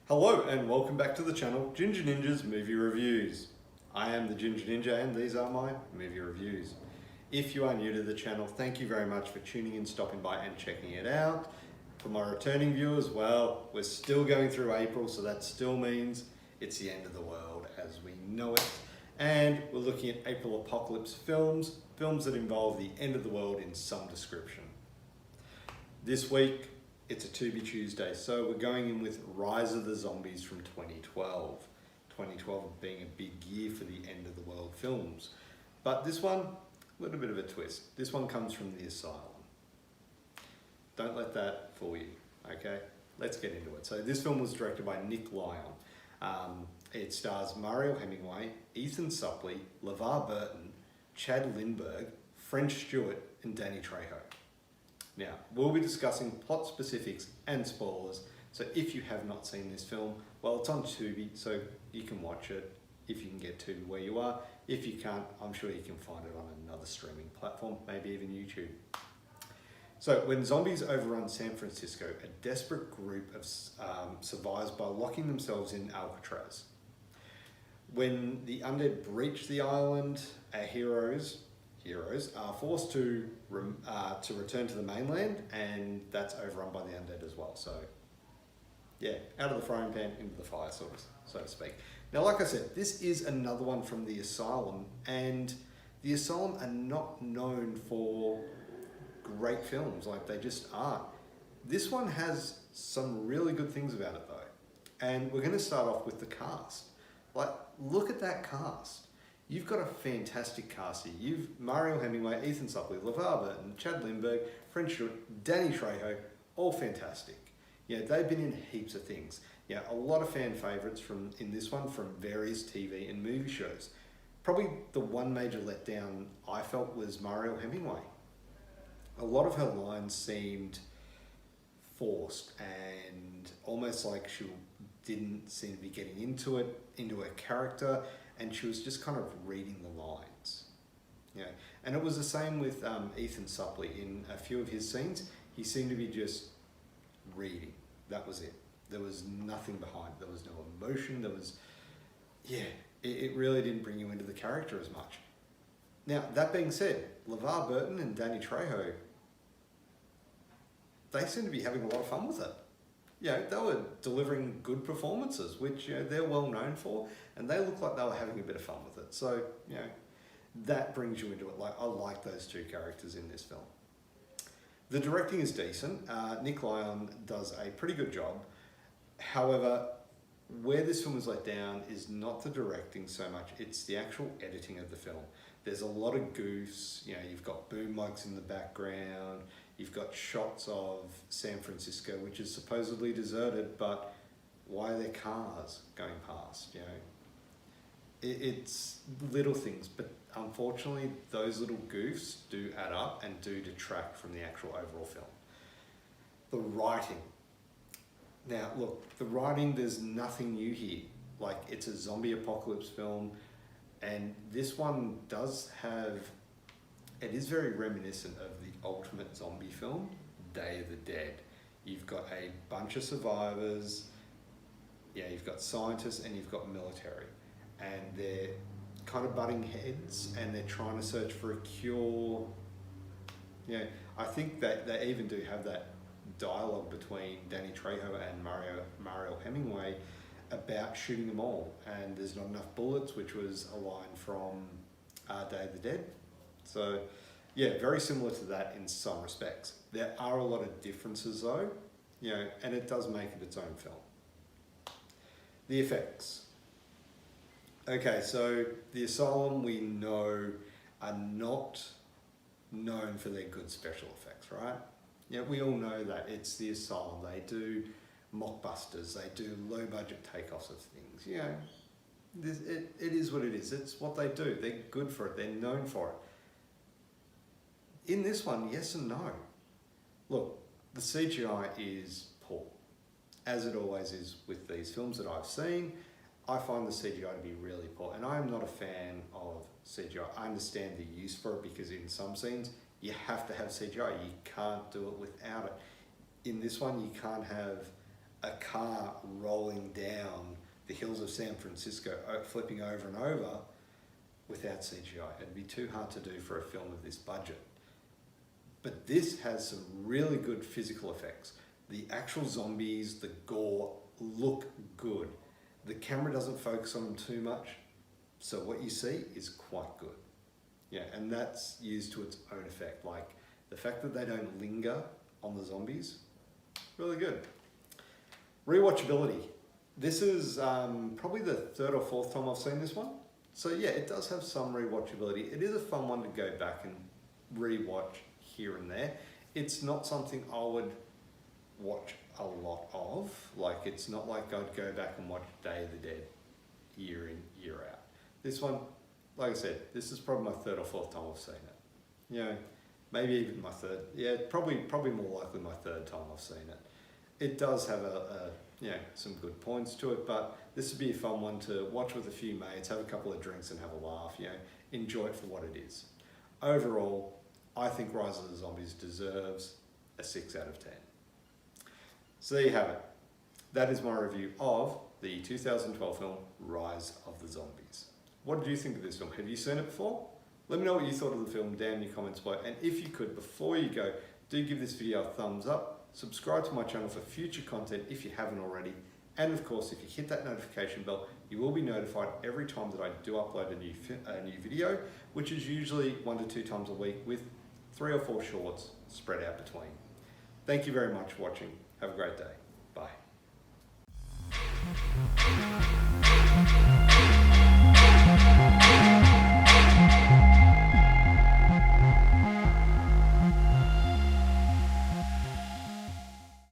Hello and welcome back to the channel, Ginger Ninja's Movie Reviews. I am the Ginger Ninja and these are my movie reviews. If you are new to the channel, thank you very much for tuning in, stopping by and checking it out. For my returning viewers, well, we're still going through April, so that still means it's the end of the world as we know it. And we're looking at April apocalypse films that involve the end of the world in some description. This week, it's a Tubi Tuesday, so we're going in with Rise of the Zombies from 2012. 2012 being a big year for the end of the world films. But this one, a little bit of a twist. This one comes from the Asylum. Don't let that fool you, okay? Let's get into it. So this film was directed by Nick Lyon. It stars Mario Hemingway, Ethan Suplee, LeVar Burton, Chad Lindbergh, French Stewart, and Danny Trejo. Now, we'll be discussing plot specifics and spoilers, so if you have not seen this film, well, it's on Tubi, so you can watch it if you can get Tubi where you are. If you can't, I'm sure you can find it on another streaming platform, maybe even YouTube. So, when zombies overrun San Francisco, a desperate group of survives by locking themselves in Alcatraz. When the undead breach the island, our heroes are forced to return to the mainland, and that's overrun by the undead as well. So, yeah, out of the frying pan into the fire, so to speak. Now, like I said, this is another one from the Asylum, and the Asylum are not known for great films, like they just aren't. This one has some really good things about it though, and we're going to start off with the cast. Like, look at that cast. You've got a fantastic cast here. You've Mario Hemingway, Ethan Suplee, LeVar Burton, Chad Lindbergh, French Stewart, Danny Trejo, all fantastic. Yeah, they've been in heaps of things. Yeah, a lot of fan favourites in this one from various TV and movie shows. Probably the one major letdown I felt was Mario Hemingway. A lot of her lines seemed forced and almost like she didn't seem to be getting into her character, and she was just kind of reading the lines. You know, and it was the same with Ethan Suplee. In a few of his scenes, he seemed to be just reading. That was it. There was nothing behind it. There was no emotion. It really didn't bring you into the character as much. Now, that being said, LeVar Burton and Danny Trejo, they seem to be having a lot of fun with it. You know, they were delivering good performances, which they're well known for, and they look like they were having a bit of fun with it. So, that brings you into it. Like, I like those two characters in this film. The directing is decent. Nick Lyon does a pretty good job. However, where this film is let down is not the directing so much, it's the actual editing of the film. There's a lot of goofs. You've got boom mics in the background. You've got shots of San Francisco, which is supposedly deserted, but why are there cars going past? It's little things, but unfortunately, those little goofs do add up and do detract from the actual overall film. The writing. Now, look, the writing, there's nothing new here. Like, it's a zombie apocalypse film, and this one does have, it is very reminiscent of the ultimate zombie film, Day of the Dead. You've got a bunch of survivors, you've got scientists and you've got military, and they're kind of butting heads and they're trying to search for a cure. I think that they even do have that dialogue between Danny Trejo and Mario Hemingway about shooting them all, and there's not enough bullets, which was a line from Day of the Dead. So, very similar to that in some respects. There are a lot of differences though, and it does make it its own film. The effects. Okay, so the Asylum, we know, are not known for their good special effects, right? We all know that. It's the Asylum. They do mockbusters, they do low budget takeoffs of things. It is what it is. It's what they do. They're good for it. They're known for it. In this one, yes and no. Look, the CGI is poor, as it always is with these films that I've seen. I find the CGI to be really poor, and I am not a fan of CGI. I understand the use for it because in some scenes you have to have CGI. You can't do it without it. In this one, you can't have a car rolling down the hills of San Francisco, flipping over and over without CGI. It'd be too hard to do for a film of this budget. But this has some really good physical effects. The actual zombies, the gore, look good. The camera doesn't focus on them too much, so what you see is quite good. Yeah, and that's used to its own effect. Like the fact that they don't linger on the zombies, really good. Rewatchability. This is probably the third or fourth time I've seen this one. So yeah, it does have some rewatchability. It is a fun one to go back and rewatch here and there. It's not something I would watch a lot of. Like, it's not like I'd go back and watch Day of the Dead year in, year out. This one, like I said, this is probably my third or fourth time I've seen it. You know, maybe even my third. Yeah, probably more likely my third time I've seen it. It does have some good points to it, but this would be a fun one to watch with a few mates, have a couple of drinks and have a laugh, enjoy it for what it is. Overall, I think Rise of the Zombies deserves a 6 out of 10. So there you have it. That is my review of the 2012 film Rise of the Zombies. What did you think of this film? Have you seen it before? Let me know what you thought of the film down in your comments below. And if you could, before you go, do give this video a thumbs up, subscribe to my channel for future content if you haven't already. And of course, if you hit that notification bell, you will be notified every time that I do upload a new video, which is usually 1 to 2 times a week with 3 or 4 shorts spread out between. Thank you very much for watching. Have a great day.